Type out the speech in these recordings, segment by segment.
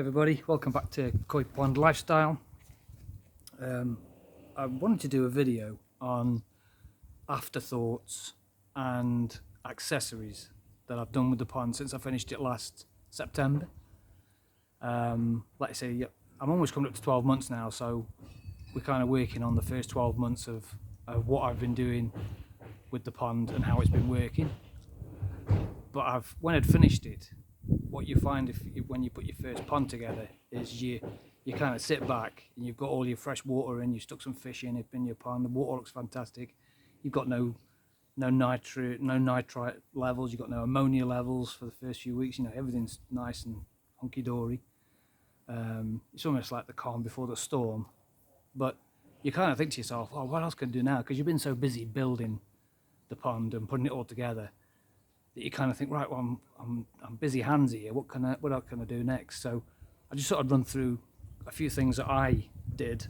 everybody, welcome back to Koi Pond Lifestyle. I wanted to do a video on afterthoughts and accessories that I've done with the pond since I finished it last September. Like I say, I'm almost coming up to 12 months now, so we're kind of working on the first 12 months of what I've been doing with the pond and how it's been working. But when I'd finished it, what you find when you put your first pond together is you kind of sit back and you've got all your fresh water in, you stuck some fish in your pond, the water looks fantastic, you've got no nitrite levels, you've got no ammonia levels for the first few weeks, everything's nice and hunky-dory. It's almost like the calm before the storm, but you kind of think to yourself, oh, what else can I do now? Because you've been so busy building the pond and putting it all together that you kind of think, right, well, I'm busy hands here, what else can I do next? So I just sort of run through a few things that I did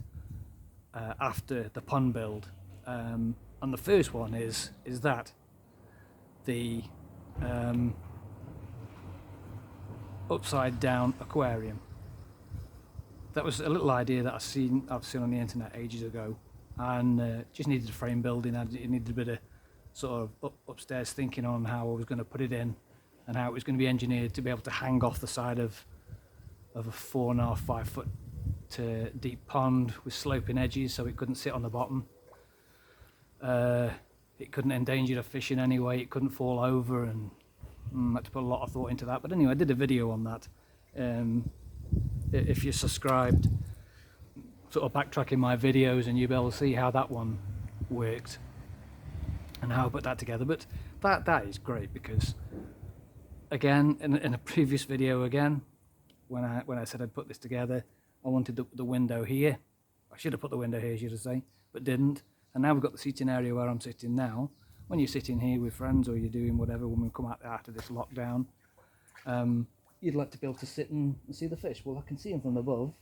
after the pond build, and the first one is that the upside down aquarium. That was a little idea that I've seen on the internet ages ago, and just needed a frame building. It needed a bit of sort of upstairs thinking on how I was going to put it in and how it was going to be engineered to be able to hang off the side of a 4.5–5 foot deep pond with sloping edges, so it couldn't sit on the bottom. It couldn't endanger the fish in any way, it couldn't fall over, and I had to put a lot of thought into that. But anyway, I did a video on that. If you're subscribed, sort of backtracking my videos, and you'll be able to see how that one worked and how I put that together. But that is great, because again, in a previous video, when I said I'd put this together, I wanted the window here. I should have put the window here, should I say, but didn't. And now we've got the seating area where I'm sitting now. When you're sitting here with friends, or you're doing whatever, when we come out after this lockdown, you'd like to be able to sit and see the fish. Well, I can see them from above,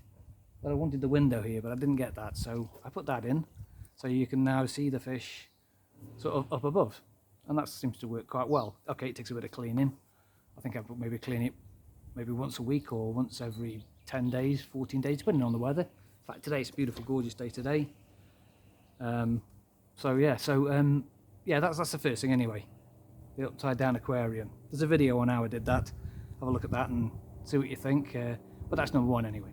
but I wanted the window here, but I didn't get that, so I put that in, so you can now see the fish sort of up above, and that seems to work quite well. Okay, it takes a bit of cleaning. I think I maybe clean it maybe once a week or once every 10 days, 14 days, depending on the weather. In fact, today it's a beautiful, gorgeous day today. So that's the first thing anyway. The upside down aquarium. There's a video on how I did that. Have a look at that and see what you think. But that's number one anyway.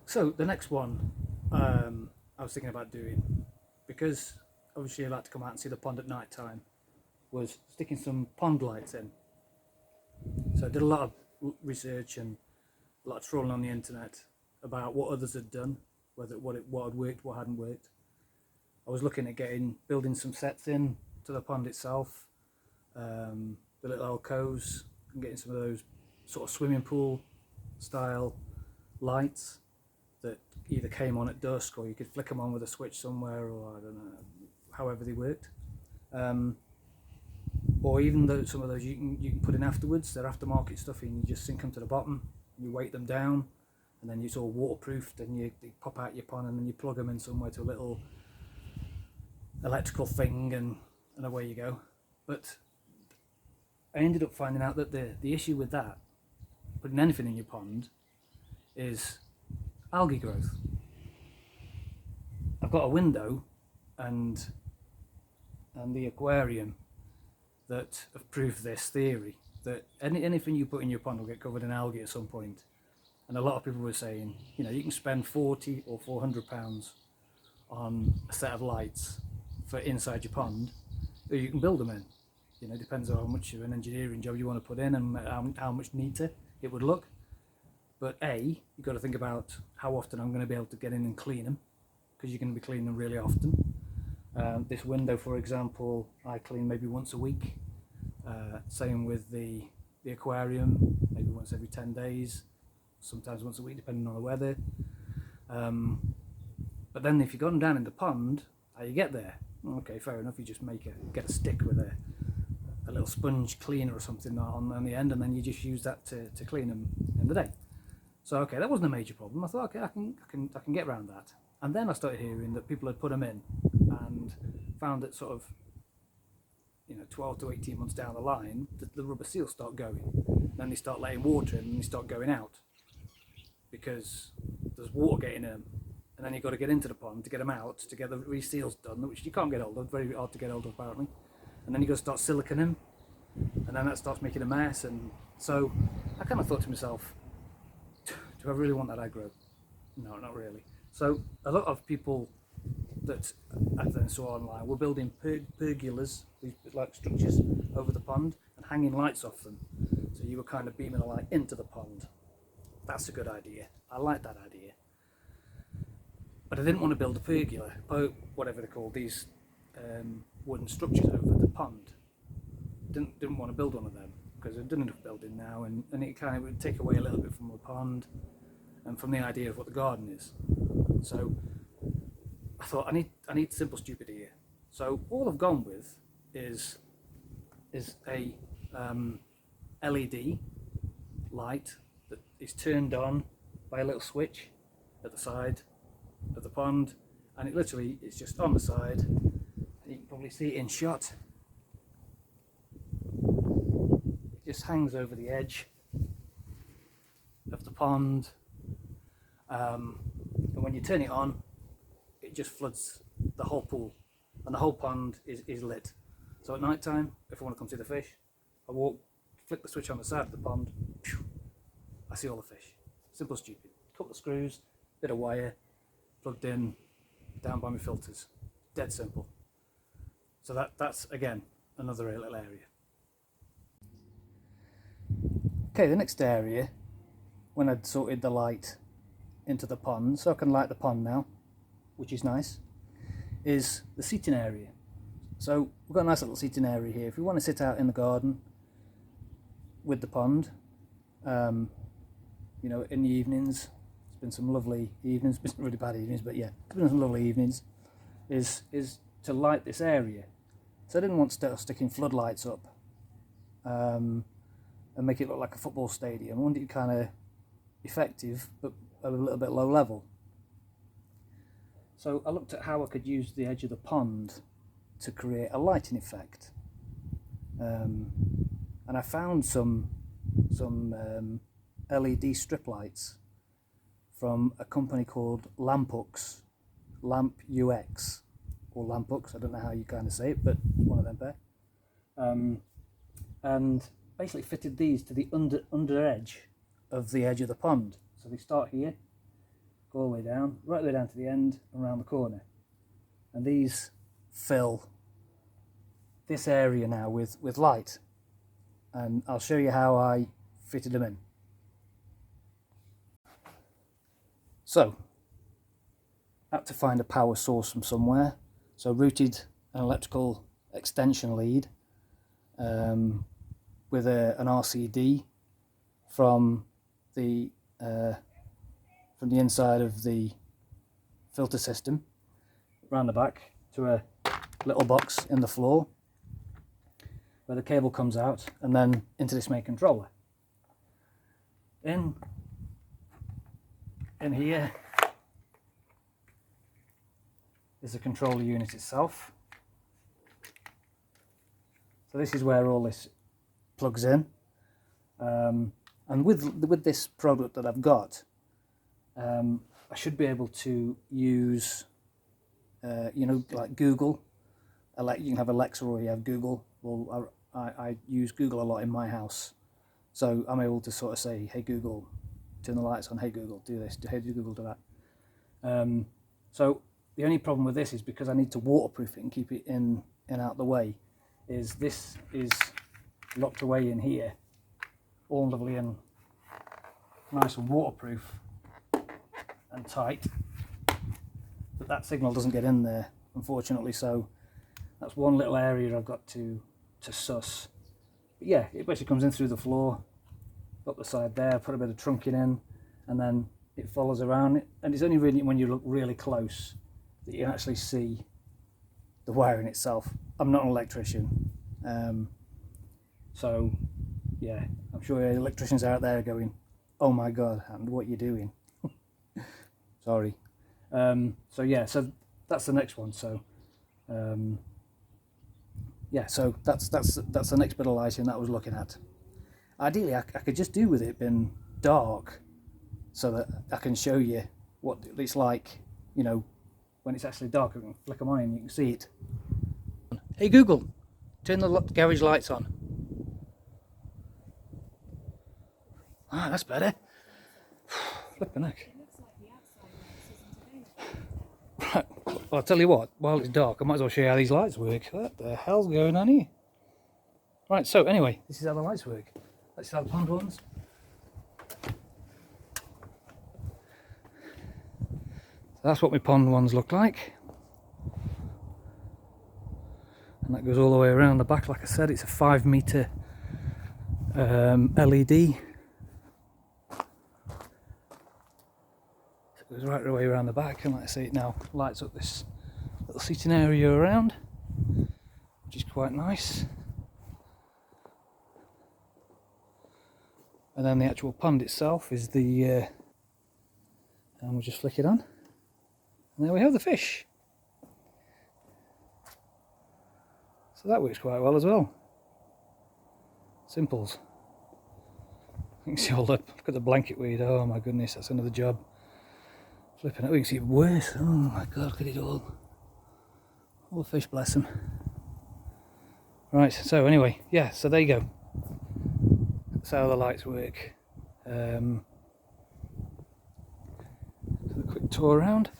So the next one I was thinking about doing, because obviously I like to come out and see the pond at night time, was sticking some pond lights in. So I did a lot of research and a lot of trawling on the internet about what others had done, what had worked, what hadn't worked. I was looking at building some sets in to the pond itself, the little alcoves, and getting some of those sort of swimming pool style lights that either came on at dusk, or you could flick them on with a switch somewhere, or I don't know, however they worked. Or even some of those you can put in afterwards. They're aftermarket stuff, and you just sink them to the bottom, you weight them down, and then it's all waterproofed, and you pop out your pond, and then you plug them in somewhere to a little electrical thing, and away you go. But I ended up finding out that the issue with that, putting anything in your pond, is algae growth. I've got a window and the aquarium that have proved this theory, that anything you put in your pond will get covered in algae at some point. And a lot of people were saying, you can spend 40 or 400 pounds on a set of lights for inside your pond, or you can build them in. It depends on how much of an engineering job you want to put in, and how much neater it would look. But you've got to think about how often I'm going to be able to get in and clean them, because you're going to be cleaning them really often. This window, for example, I clean maybe once a week. Same with the aquarium, maybe once every 10 days, sometimes once a week, depending on the weather. But then if you got them down in the pond, how you get there? Okay, fair enough. You just get a stick with a little sponge cleaner or something on the end, and then you just use that to clean them in the day. So okay, that wasn't a major problem. I thought, okay, I can get around that. And then I started hearing that people had put them in and found that sort of 12 to 18 months down the line, the rubber seals start going. Then they start letting water in and they start going out because there's water getting in them. And then you've got to get into the pond to get them out, to get the reseals done, which you can't get hold of, very hard to get hold of apparently. And then you've got to start siliconing them, and then that starts making a mess. And so I kind of thought to myself, do I really want that aggro? No, not really. So a lot of people that I then saw online were building pergolas, these like structures over the pond, and hanging lights off them. So you were kind of beaming the light into the pond. That's a good idea. I like that idea. But I didn't want to build a pergola, whatever they're called, these wooden structures over the pond. Didn't want to build one of them because I've done enough building now, and it kind of would take away a little bit from the pond and from the idea of what the garden is. So I thought I need simple stupid here. So all I've gone with is a LED light that is turned on by a little switch at the side of the pond, and it's just on the side, and you can probably see it in shot. It just hangs over the edge of the pond, and when you turn it on, it just floods the whole pool, and the whole pond is lit. So at night time, if I want to come see the fish, I flick the switch on the side of the pond, I see all the fish. Simple stupid. Couple of screws, bit of wire, plugged in, down by my filters. Dead simple. So that's again another little area. Okay, the next area, when I'd sorted the light into the pond, so I can light the pond now, which is nice, is the seating area. So we've got a nice little seating area here. If you want to sit out in the garden with the pond, in the evenings, it's been some lovely evenings, been some really bad evenings, but yeah, it's been some lovely evenings, is to light this area. So I didn't want to sticking floodlights up and make it look like a football stadium. I wanted it kind of effective, but a little bit low level. So I looked at how I could use the edge of the pond to create a lighting effect, and I found some LED strip lights from a company called Lampux, Lamp-UX, or Lampux, I don't know how you kind of say it, but one of them pair. And basically fitted these to the under edge of the edge of the pond. So they start here, go all the way down, right the way down to the end, and around the corner. And these fill this area now with light. And I'll show you how I fitted them in. So, I had to find a power source from somewhere. So routed an electrical extension lead with an RCD from the inside of the filter system around the back to a little box in the floor where the cable comes out, and then into this main controller. In here is the controller unit itself. So this is where all this plugs in, and with this product that I've got, I should be able to use like Google. You can have Alexa or you have Google. Well, I use Google a lot in my house, so I'm able to sort of say, hey Google, turn the lights on, hey Google, do this, hey Google, do that. So the only problem with this is because I need to waterproof it and keep it in and out the way, is this is locked away in here, all lovely and nice and waterproof and tight, but that signal doesn't get in there, unfortunately. So that's one little area I've got to suss. But yeah, it basically comes in through the floor, up the side there, put a bit of trunking in, and then it follows around it. And it's only really when you look really close that you can actually see the wiring itself. I'm not an electrician, so yeah, I'm sure electricians out there are going, oh my god, and what are you doing? Sorry. So yeah, so that's the next one. So yeah, so that's the next bit of lighting that I was looking at. Ideally, I could just do with it being dark, so that I can show you what it's like, you know, when it's actually dark. I can flick them on and you can see it. Hey Google, turn the garage lights on. Ah, that's better. Flipping heck. Right, well, I'll tell you what, while it's dark, I might as well show you how these lights work. What the hell's going on here? Right, so anyway, this is how the lights work. Let's see how the pond ones. So that's what my pond ones look like. And that goes all the way around the back. Like I said, it's a 5-meter LED. It goes right the way around the back, and like I say, it now lights up this little seating area around, which is quite nice. And then the actual pond itself is the, and we'll just flick it on, and there we have the fish. So that works quite well as well. Simples. You can see all the, look at the blanket weed, oh my goodness, that's another job. Flipping it, we can see it worse. Oh my god, look at it all. All the fish, bless them. Right, so anyway, yeah, so there you go. That's how the lights work. So a quick tour around.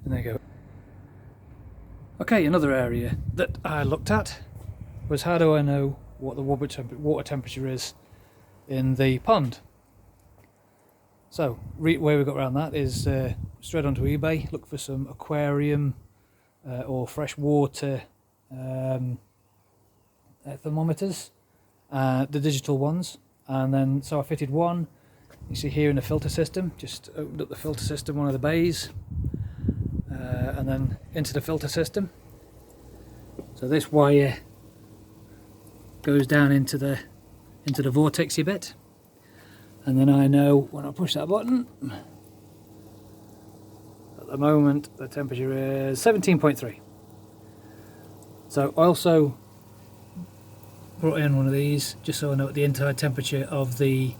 And there you go. Okay, another area that I looked at was how do I know what the water temperature is in the pond. So, way we got around that is straight onto eBay, look for some aquarium or freshwater thermometers, the digital ones, and then so I fitted one. You see here in the filter system, just opened up the filter system, one of the bays, and then into the filter system. So this wire goes down into the vortexy bit. And then I know when I push that button, at the moment the temperature is 17.3. So I also brought in one of these just so I know what the inside temperature of the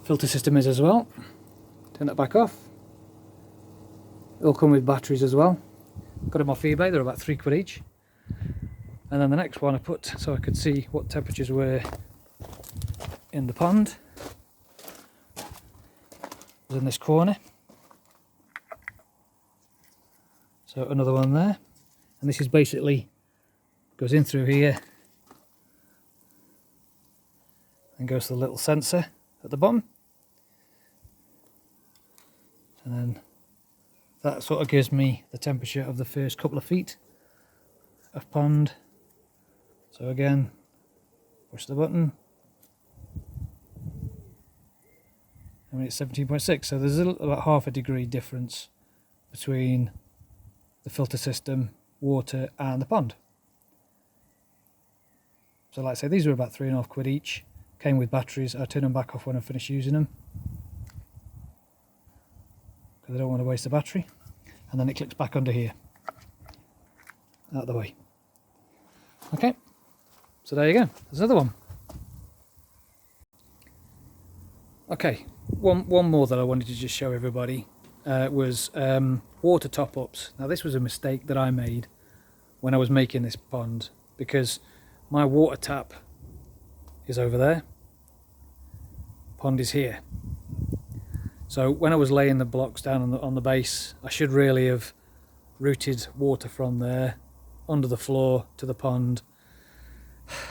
filter system is as well. Turn that back off. It'll come with batteries as well. Got them off eBay, they're about £3 each. And then the next one I put so I could see what temperatures were in the pond was in this corner. So another one there, and this is basically goes in through here and goes to the little sensor at the bottom, and then that sort of gives me the temperature of the first couple of feet of pond. So again, push the button. I mean, it's 17.6, so there's about half a degree difference between the filter system, water, and the pond. So like I say, these were about £3.50 each, came with batteries. I turn them back off when I finish using them, because I don't want to waste the battery. And then it clicks back under here, out of the way. Okay, so there you go, there's another one. Okay, one more that I wanted to just show everybody was water top-ups. Now this was a mistake that I made when I was making this pond, because my water tap is over there, pond is here. So when I was laying the blocks down on the base, I should really have routed water from there under the floor to the pond,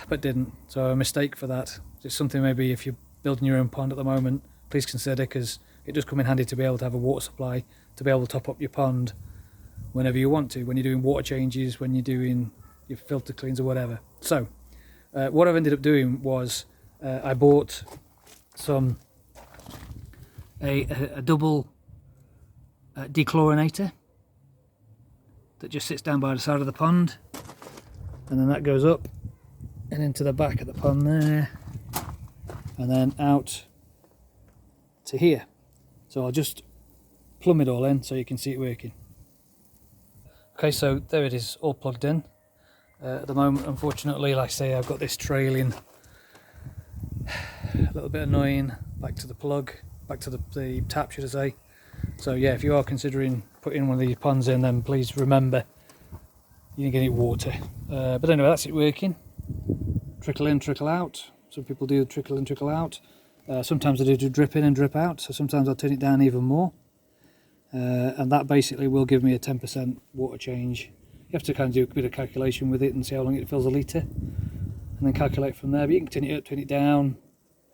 but didn't. So a mistake for that. It's something maybe if you're building your own pond at the moment, please consider, because it does come in handy to be able to have a water supply to be able to top up your pond whenever you want to, when you're doing water changes, when you're doing your filter cleans or whatever. So what I've ended up doing was I bought a double dechlorinator that just sits down by the side of the pond, and then that goes up and into the back of the pond there, and then out to here. So I'll just plumb it all in so you can see it working. Okay, so there it is, all plugged in. At the moment, unfortunately, like I say, I've got this trailing, a little bit annoying, back to the plug, back to the tap, should I say. So yeah, if you are considering putting one of these ponds in, then please remember you need water. But anyway, that's it working. Trickle in, trickle out. Some people do trickle in, trickle out. Sometimes I do drip in and drip out, so sometimes I'll turn it down even more. And that basically will give me a 10% water change. You have to kind of do a bit of calculation with it and see how long it fills a litre, and then calculate from there. But you can turn it up, turn it down,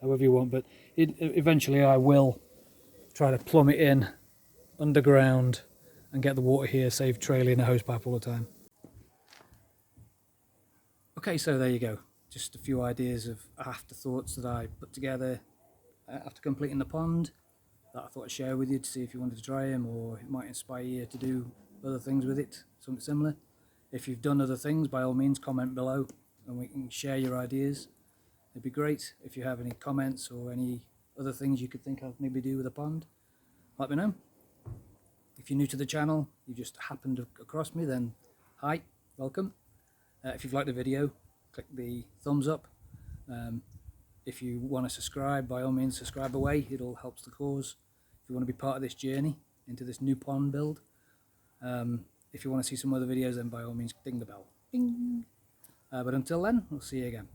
however you want. But eventually I will try to plumb it in underground and get the water here, save trailing a hose pipe all the time. Okay, so there you go. Just a few ideas of afterthoughts that I put together after completing the pond that I thought I'd share with you to see if you wanted to try them, or it might inspire you to do other things with it, something similar. If you've done other things, by all means comment below and we can share your ideas. It'd be great if you have any comments or any other things you could think of maybe do with a pond. Let me know. If you're new to the channel, you just happened across me, then hi, welcome. If you've liked the video, click the thumbs up. If you want to subscribe, by all means subscribe away, it all helps the cause. If you want to be part of this journey into this new pond build, if you want to see some other videos, then by all means ding the bell. Ding. But until then, we'll see you again.